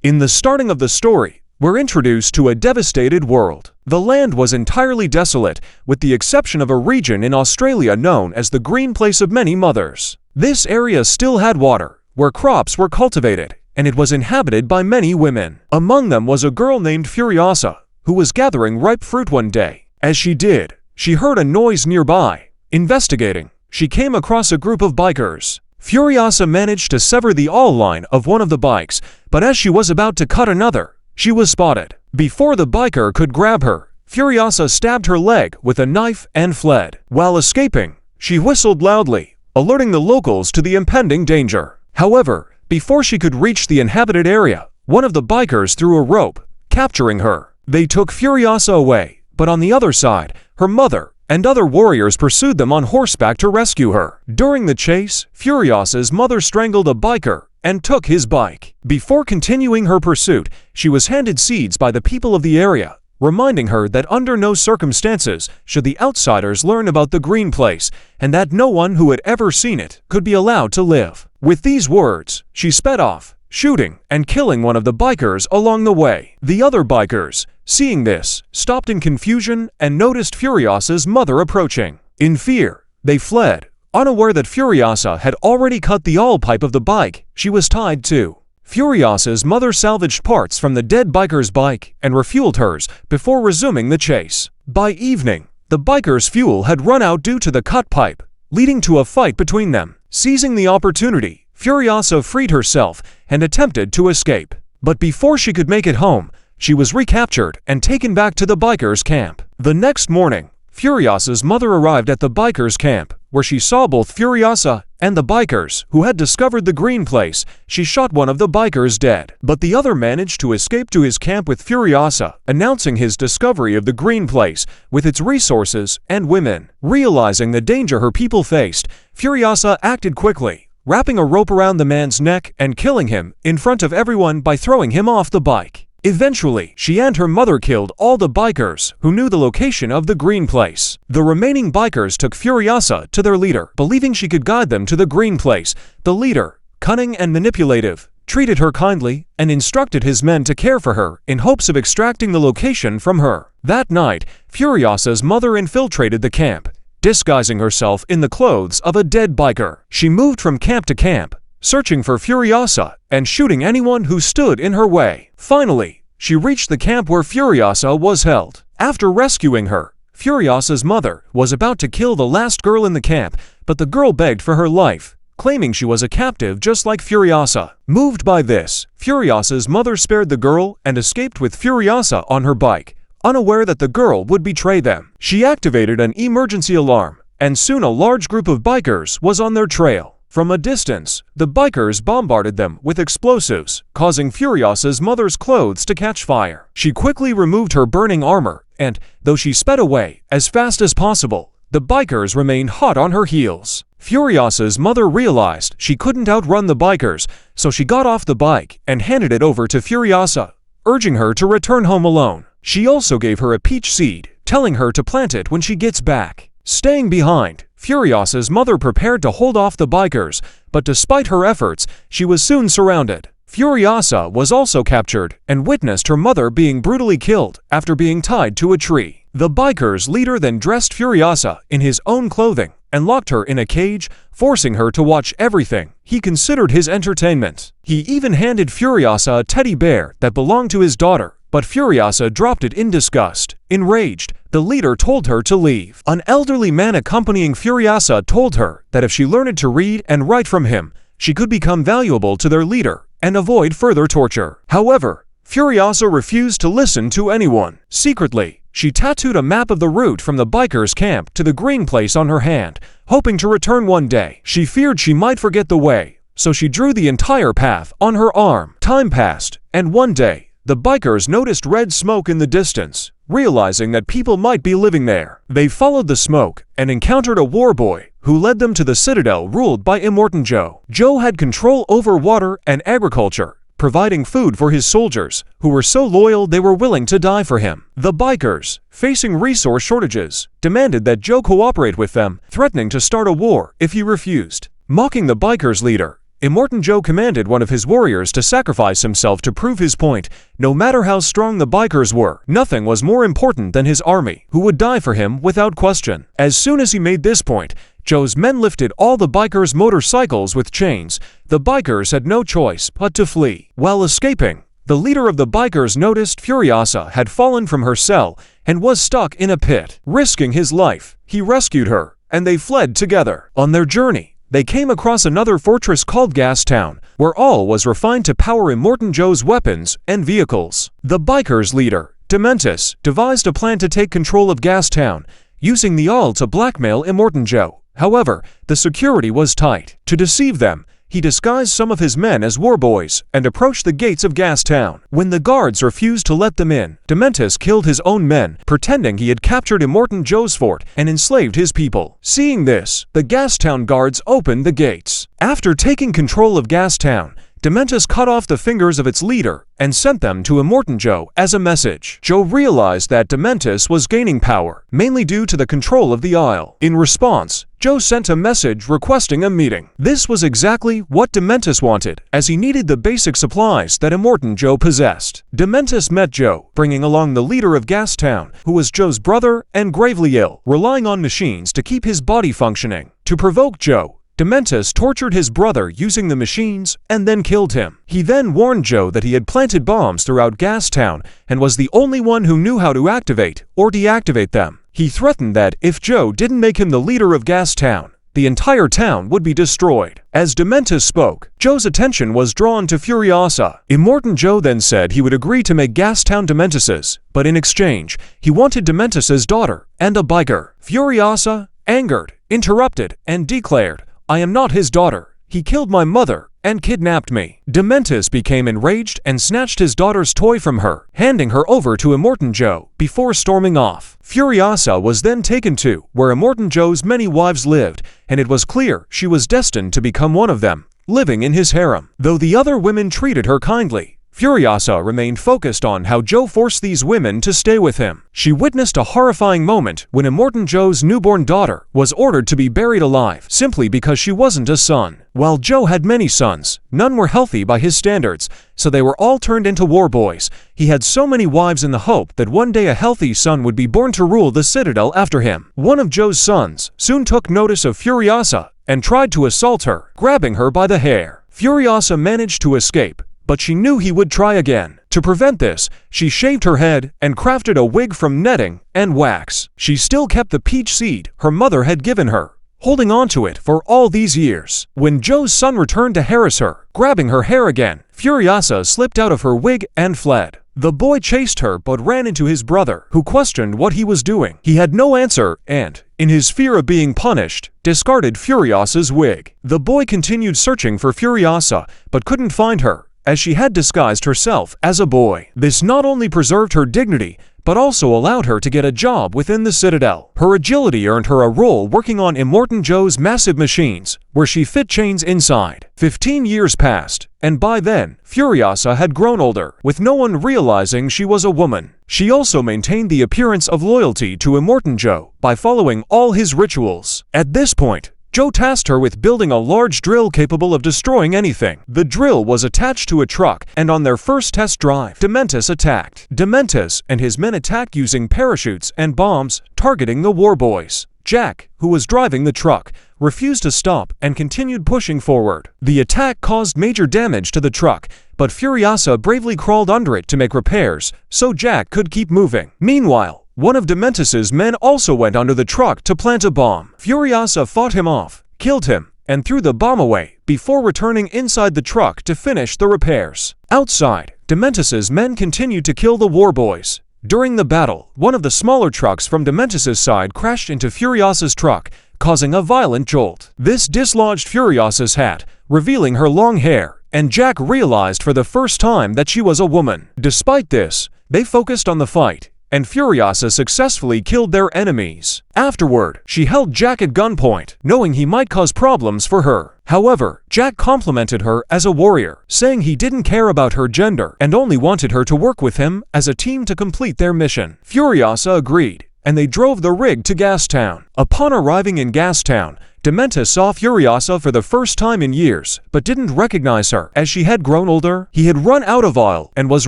In the starting of the story, we're introduced to a devastated world. The land was entirely desolate, with the exception of a region in Australia known as the Green Place of Many Mothers. This area still had water, where crops were cultivated, and it was inhabited by many women. Among them was a girl named Furiosa, who was gathering ripe fruit one day. As she did, she heard a noise nearby. Investigating, she came across a group of bikers. Furiosa managed to sever the awl line of one of the bikes, but as she was about to cut another, she was spotted. Before the biker could grab her, Furiosa stabbed her leg with a knife and fled. While escaping, she whistled loudly, alerting the locals to the impending danger. However, before she could reach the inhabited area, one of the bikers threw a rope, capturing her. They took Furiosa away, but on the other side, her mother and other warriors pursued them on horseback to rescue her. During the chase, Furiosa's mother strangled a biker and took his bike. Before continuing her pursuit, she was handed seeds by the people of the area, reminding her that under no circumstances should the outsiders learn about the Green Place, and that no one who had ever seen it could be allowed to live. With these words, she sped off, shooting and killing one of the bikers along the way. The other bikers, seeing this, stopped in confusion and noticed Furiosa's mother approaching. In fear, they fled, unaware that Furiosa had already cut the awl pipe of the bike she was tied to. Furiosa's mother salvaged parts from the dead biker's bike and refueled hers before resuming the chase. By evening, the biker's fuel had run out due to the cut pipe, leading to a fight between them. Seizing the opportunity, Furiosa freed herself and attempted to escape. But before she could make it home, she was recaptured and taken back to the bikers' camp. The next morning, Furiosa's mother arrived at the bikers' camp, where she saw both Furiosa and the bikers who had discovered the Green Place. She shot one of the bikers dead, but the other managed to escape to his camp with Furiosa, announcing his discovery of the Green Place with its resources and women. Realizing the danger her people faced, Furiosa acted quickly, wrapping a rope around the man's neck and killing him in front of everyone by throwing him off the bike. Eventually, she and her mother killed all the bikers who knew the location of the Green Place. The remaining bikers took Furiosa to their leader, believing she could guide them to the Green Place. The leader, cunning and manipulative, treated her kindly and instructed his men to care for her in hopes of extracting the location from her. That night, Furiosa's mother infiltrated the camp, disguising herself in the clothes of a dead biker. She moved from camp to camp, searching for Furiosa and shooting anyone who stood in her way. Finally, she reached the camp where Furiosa was held. After rescuing her, Furiosa's mother was about to kill the last girl in the camp, but the girl begged for her life, claiming she was a captive just like Furiosa. Moved by this, Furiosa's mother spared the girl and escaped with Furiosa on her bike, unaware that the girl would betray them. She activated an emergency alarm, and soon a large group of bikers was on their trail. From a distance, the bikers bombarded them with explosives, causing Furiosa's mother's clothes to catch fire. She quickly removed her burning armor, and, though she sped away as fast as possible, the bikers remained hot on her heels. Furiosa's mother realized she couldn't outrun the bikers, so she got off the bike and handed it over to Furiosa, urging her to return home alone. She also gave her a peach seed, telling her to plant it when she gets back. Staying behind, Furiosa's mother prepared to hold off the bikers, but despite her efforts, she was soon surrounded. Furiosa was also captured and witnessed her mother being brutally killed after being tied to a tree. The bikers' leader then dressed Furiosa in his own clothing and locked her in a cage, forcing her to watch everything he considered his entertainment. He even handed Furiosa a teddy bear that belonged to his daughter, but Furiosa dropped it in disgust. Enraged, the leader told her to leave. An elderly man accompanying Furiosa told her that if she learned to read and write from him, she could become valuable to their leader and avoid further torture. However, Furiosa refused to listen to anyone. Secretly, she tattooed a map of the route from the bikers' camp to the Green Place on her hand, hoping to return one day. She feared she might forget the way, so she drew the entire path on her arm. Time passed, and one day, the bikers noticed red smoke in the distance. Realizing that people might be living there, they followed the smoke and encountered a war boy who led them to the citadel ruled by Immortan Joe. Joe had control over water and agriculture, providing food for his soldiers, who were so loyal they were willing to die for him. The bikers, facing resource shortages, demanded that Joe cooperate with them, threatening to start a war if he refused. Mocking the bikers' leader, Immortan Joe commanded one of his warriors to sacrifice himself to prove his point. No matter how strong the bikers were, nothing was more important than his army, who would die for him without question. As soon as he made this point, Joe's men lifted all the bikers' motorcycles with chains. The bikers had no choice but to flee. While escaping, the leader of the bikers noticed Furiosa had fallen from her cell and was stuck in a pit. Risking his life, he rescued her, and they fled together. On their journey, they came across another fortress called Gastown, where all was refined to power Immortan Joe's weapons and vehicles. The bikers' leader, Dementus, devised a plan to take control of Gastown, using the all to blackmail Immortan Joe. However, the security was tight. To deceive them, he disguised some of his men as war boys and approached the gates of Gastown. When the guards refused to let them in, Dementus killed his own men, pretending he had captured Immortan Joe's fort and enslaved his people. Seeing this, the Gastown guards opened the gates. After taking control of Gastown, Dementus cut off the fingers of its leader and sent them to Immortan Joe as a message. Joe realized that Dementus was gaining power, mainly due to the control of the Isle. In response, Joe sent a message requesting a meeting. This was exactly what Dementus wanted, as he needed the basic supplies that Immortan Joe possessed. Dementus met Joe, bringing along the leader of Gastown, who was Joe's brother and gravely ill, relying on machines to keep his body functioning. To provoke Joe, Dementus tortured his brother using the machines and then killed him. He then warned Joe that he had planted bombs throughout Gastown and was the only one who knew how to activate or deactivate them. He threatened that if Joe didn't make him the leader of Gastown, the entire town would be destroyed. As Dementus spoke, Joe's attention was drawn to Furiosa. Immortan Joe then said he would agree to make Gastown Dementus's, but in exchange, he wanted Dementus's daughter and a biker. Furiosa, angered, interrupted, and declared, "I am not his daughter. He killed my mother and kidnapped me." Dementus became enraged and snatched his daughter's toy from her, handing her over to Immortan Joe before storming off. Furiosa was then taken to where Immortan Joe's many wives lived, and it was clear she was destined to become one of them, living in his harem. Though the other women treated her kindly, Furiosa remained focused on how Joe forced these women to stay with him. She witnessed a horrifying moment when Immortan Joe's newborn daughter was ordered to be buried alive simply because she wasn't a son. While Joe had many sons, none were healthy by his standards, so they were all turned into war boys. He had so many wives in the hope that one day a healthy son would be born to rule the citadel after him. One of Joe's sons soon took notice of Furiosa and tried to assault her, grabbing her by the hair. Furiosa managed to escape, but she knew he would try again. To prevent this, she shaved her head and crafted a wig from netting and wax. She still kept the peach seed her mother had given her, holding on to it for all these years. When Joe's son returned to harass her, grabbing her hair again, Furiosa slipped out of her wig and fled. The boy chased her but ran into his brother, who questioned what he was doing. He had no answer and, in his fear of being punished, discarded Furiosa's wig. The boy continued searching for Furiosa but couldn't find her, as she had disguised herself as a boy. This not only preserved her dignity, but also allowed her to get a job within the Citadel. Her agility earned her a role working on Immortan Joe's massive machines, where she fit chains inside. 15 years passed, and by then, Furiosa had grown older, with no one realizing she was a woman. She also maintained the appearance of loyalty to Immortan Joe by following all his rituals. At this point, Joe tasked her with building a large drill capable of destroying anything. The drill was attached to a truck, and on their first test drive, Dementus attacked. Dementus and his men attacked using parachutes and bombs, targeting the war boys. Jack, who was driving the truck, refused to stop and continued pushing forward. The attack caused major damage to the truck, but Furiosa bravely crawled under it to make repairs, so Jack could keep moving. Meanwhile, one of Dementus's men also went under the truck to plant a bomb. Furiosa fought him off, killed him, and threw the bomb away before returning inside the truck to finish the repairs. Outside, Dementus's men continued to kill the war boys. During the battle, one of the smaller trucks from Dementus's side crashed into Furiosa's truck, causing a violent jolt. This dislodged Furiosa's hat, revealing her long hair, and Jack realized for the first time that she was a woman. Despite this, they focused on the fight, and Furiosa successfully killed their enemies. Afterward, she held Jack at gunpoint, knowing he might cause problems for her. However, Jack complimented her as a warrior, saying he didn't care about her gender and only wanted her to work with him as a team to complete their mission. Furiosa agreed, and they drove the rig to Gastown. Upon arriving in Gastown, Dementis saw Furiosa for the first time in years, but didn't recognize her. As she had grown older, he had run out of oil and was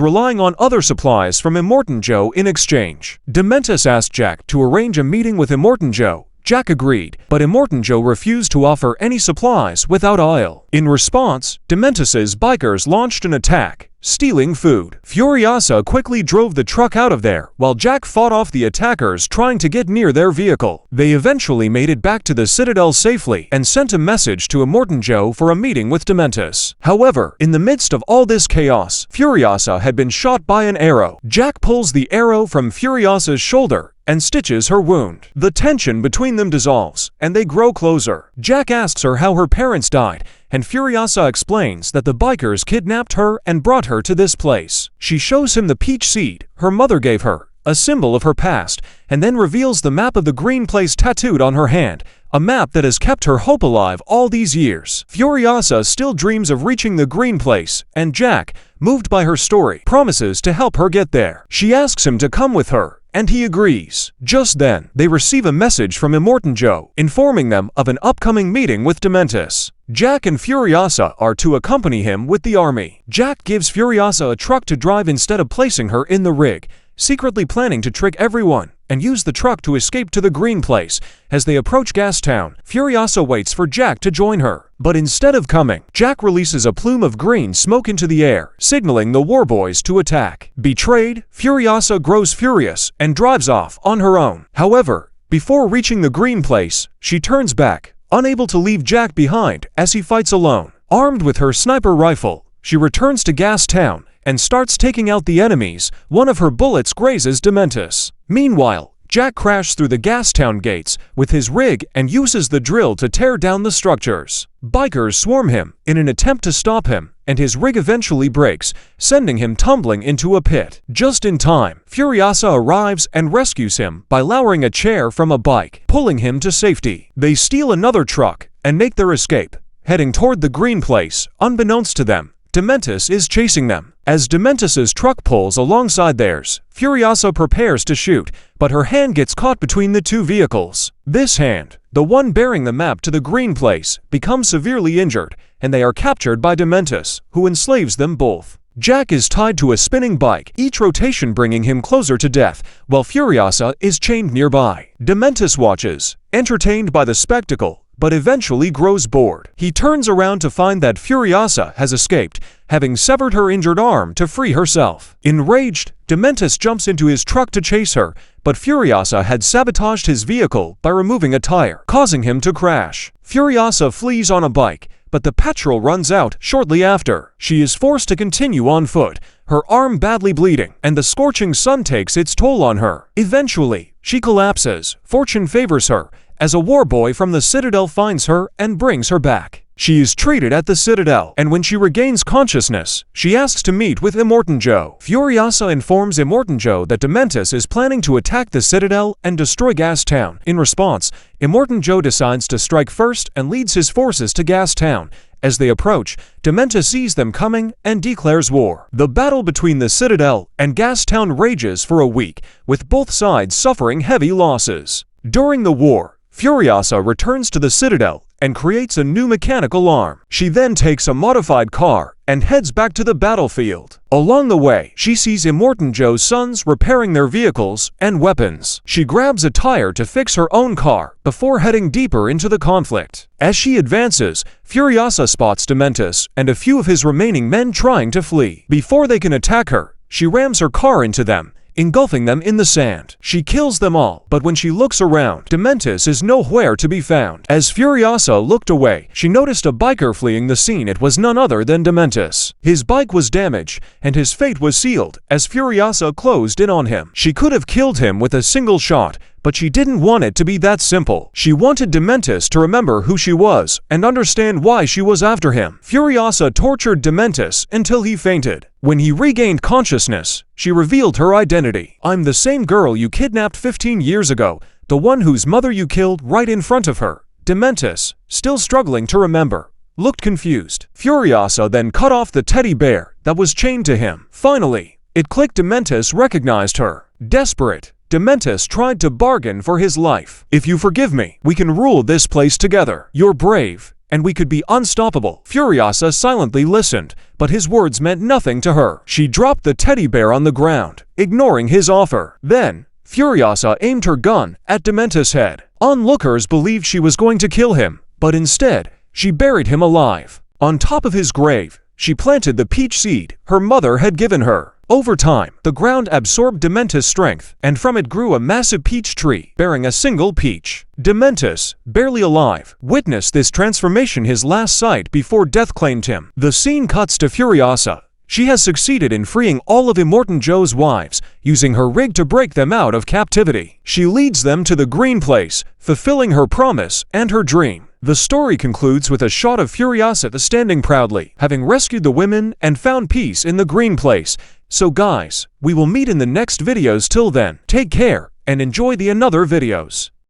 relying on other supplies from Immortan Joe in exchange. Dementis asked Jack to arrange a meeting with Immortan Joe. Jack agreed, but Immortan Joe refused to offer any supplies without oil. In response, Dementis's bikers launched an attack, stealing food. Furiosa quickly drove the truck out of there, while Jack fought off the attackers trying to get near their vehicle. They eventually made it back to the Citadel safely and sent a message to Immortan Joe for a meeting with Dementis. However, in the midst of all this chaos, Furiosa had been shot by an arrow. Jack pulls the arrow from Furiosa's shoulder and stitches her wound. The tension between them dissolves, and they grow closer. Jack asks her how her parents died, and Furiosa explains that the bikers kidnapped her and brought her to this place. She shows him the peach seed her mother gave her, a symbol of her past, and then reveals the map of the green place tattooed on her hand, a map that has kept her hope alive all these years. Furiosa still dreams of reaching the green place, and Jack, moved by her story, promises to help her get there. She asks him to come with her, and he agrees. Just then, they receive a message from Immortan Joe, informing them of an upcoming meeting with Dementis. Jack and Furiosa are to accompany him with the army. Jack gives Furiosa a truck to drive instead of placing her in the rig, secretly planning to trick everyone and use the truck to escape to the green place. As they approach Gastown, Furiosa waits for Jack to join her. But instead of coming, Jack releases a plume of green smoke into the air, signaling the war boys to attack. Betrayed, Furiosa grows furious and drives off on her own. However, before reaching the green place, she turns back, unable to leave Jack behind as he fights alone. Armed with her sniper rifle, she returns to Gastown and starts taking out the enemies. One of her bullets grazes Dementis. Meanwhile, Jack crashes through the Gastown gates with his rig and uses the drill to tear down the structures. Bikers swarm him in an attempt to stop him, and his rig eventually breaks, sending him tumbling into a pit. Just in time, Furiosa arrives and rescues him by lowering a chair from a bike, pulling him to safety. They steal another truck and make their escape, heading toward the green place. Unbeknownst to them, Dementis is chasing them. As Dementis's truck pulls alongside theirs, Furiosa prepares to shoot, but her hand gets caught between the two vehicles. This hand, the one bearing the map to the green place, becomes severely injured, and they are captured by Dementis, who enslaves them both. Jack is tied to a spinning bike, each rotation bringing him closer to death, while Furiosa is chained nearby. Dementis watches, entertained by the spectacle, but eventually grows bored. He turns around to find that Furiosa has escaped, having severed her injured arm to free herself. Enraged, Dementis jumps into his truck to chase her, but Furiosa had sabotaged his vehicle by removing a tire, causing him to crash. Furiosa flees on a bike, but the petrol runs out shortly after. She is forced to continue on foot, her arm badly bleeding, and the scorching sun takes its toll on her. Eventually, she collapses. Fortune favors her, as a war boy from the Citadel finds her and brings her back. She is treated at the Citadel, and when she regains consciousness, she asks to meet with Immortan Joe. Furiosa informs Immortan Joe that Dementis is planning to attack the Citadel and destroy Gastown. In response, Immortan Joe decides to strike first and leads his forces to Gastown. As they approach, Dementis sees them coming and declares war. The battle between the Citadel and Gastown rages for a week, with both sides suffering heavy losses. During the war, Furiosa returns to the Citadel and creates a new mechanical arm. She then takes a modified car and heads back to the battlefield. Along the way, she sees Immortan Joe's sons repairing their vehicles and weapons. She grabs a tire to fix her own car before heading deeper into the conflict. As she advances, Furiosa spots Dementis and a few of his remaining men trying to flee. Before they can attack her, she rams her car into them, engulfing them in the sand. She kills them all, but when she looks around, Dementis is nowhere to be found. As Furiosa looked away, she noticed a biker fleeing the scene. It was none other than Dementis. His bike was damaged, and his fate was sealed as Furiosa closed in on him. She could have killed him with a single shot, but she didn't want it to be that simple. She wanted Dementis to remember who she was and understand why she was after him. Furiosa tortured Dementis until he fainted. When he regained consciousness, she revealed her identity. "I'm the same girl you kidnapped 15 years ago, the one whose mother you killed right in front of her." Dementis, still struggling to remember, looked confused. Furiosa then cut off the teddy bear that was chained to him. Finally, it clicked. Dementis recognized her. Desperate, Dementus tried to bargain for his life. "If you forgive me, we can rule this place together. You're brave, and we could be unstoppable." Furiosa silently listened, but his words meant nothing to her. She dropped the teddy bear on the ground, ignoring his offer. Then, Furiosa aimed her gun at Dementus' head. Onlookers believed she was going to kill him, but instead, she buried him alive. On top of his grave, she planted the peach seed her mother had given her. Over time, the ground absorbed Dementus' strength, and from it grew a massive peach tree, bearing a single peach. Dementus, barely alive, witnessed this transformation, his last sight before death claimed him. The scene cuts to Furiosa. She has succeeded in freeing all of Immortan Joe's wives, using her rig to break them out of captivity. She leads them to the Green Place, fulfilling her promise and her dream. The story concludes with a shot of Furiosa standing proudly, having rescued the women and found peace in the Green Place. So guys, we will meet in the next videos. Till then, take care and enjoy the another videos.